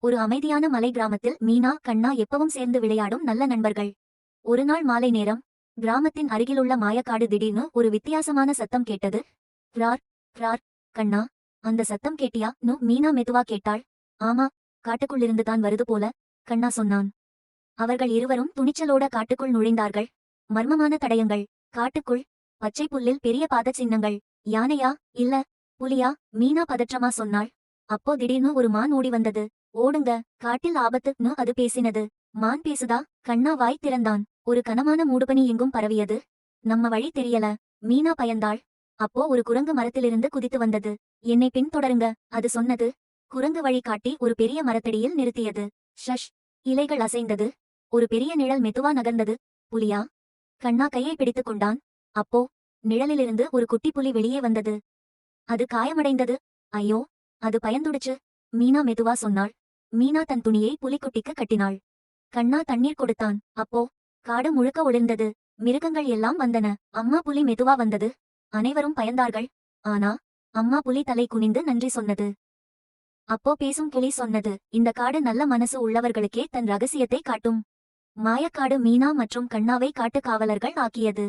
ஒரு அமைதியான மலை கிராமத்தில் மீனா கண்ணா எப்பவும் சேர்ந்து விளையாடும் நல்ல நண்பர்கள். ஒருநாள் மாலை நேரம் கிராமத்தின் அருகிலுள்ள மாயக்காடு திடீர்னு ஒரு வித்தியாசமான சத்தம் கேட்டது. ரார் ரார். கண்ணா, அந்த சத்தம் கேட்டியா? மீனா மெதுவா கேட்டாள். ஆமா, காட்டுக்குள்ளிருந்து தான் வருது போல, கண்ணா சொன்னான். அவர்கள் இருவரும் துணிச்சலோட காட்டுக்குள் நுழைந்தார்கள். மர்மமான தடயங்கள். காட்டுக்குள் பச்சை புல்லில் பெரிய பாதச் சின்னங்கள். யானையா இல்ல புலியா? மீனா பதற்றமா சொன்னாள். அப்போ திடீர்னு ஒரு மான் ஓடி வந்தது. ஓடுங்க, காட்டில் ஆபத்துன்னு அது பேசினது. மான் பேசுதா? கண்ணா வாய் திறந்தான். ஒரு கனமான மூடுபனி எங்கும் பரவியது. நம்ம வழி தெரியல. மீனா பயந்தாள். அப்போ ஒரு குரங்கு மரத்திலிருந்து குதித்து வந்தது. என்னை பின்தொடருங்க, அது சொன்னது. குரங்கு வழி காட்டி ஒரு பெரிய மரத்தடியில் நிறுத்தியது. ஷஷ். இலைகள் அசைந்தது. ஒரு பெரிய நிழல் மெதுவா நகர்ந்தது. புலியா? கண்ணா கையை பிடித்துக் கொண்டான். அப்போ நிழலிலிருந்து ஒரு குட்டி புலி வெளியே வந்தது. அது காயமடைந்தது. ஐயோ, அது பயந்துடுச்சு, மீனா மெதுவா சொன்னாள். மீனா தன் துணியை புலிக்குட்டிக்கு கட்டினாள். கண்ணா தண்ணீர் கொடுத்தான். அப்போ காடு முழுக்க ஒளிர்ந்தது. மிருகங்கள் எல்லாம் வந்தன. அம்மா புலி மெதுவா வந்தது. அனைவரும் பயந்தார்கள். ஆனா அம்மா புலி தலை குனிந்து நன்றி சொன்னது. அப்போ பேசும் புலி சொன்னது, இந்த காடு நல்ல மனசு உள்ளவர்களுக்கே தன் ரகசியத்தை காட்டும். மாயக்காடு மீனா மற்றும் கண்ணாவை காட்டு காவலர்கள் ஆக்கியது.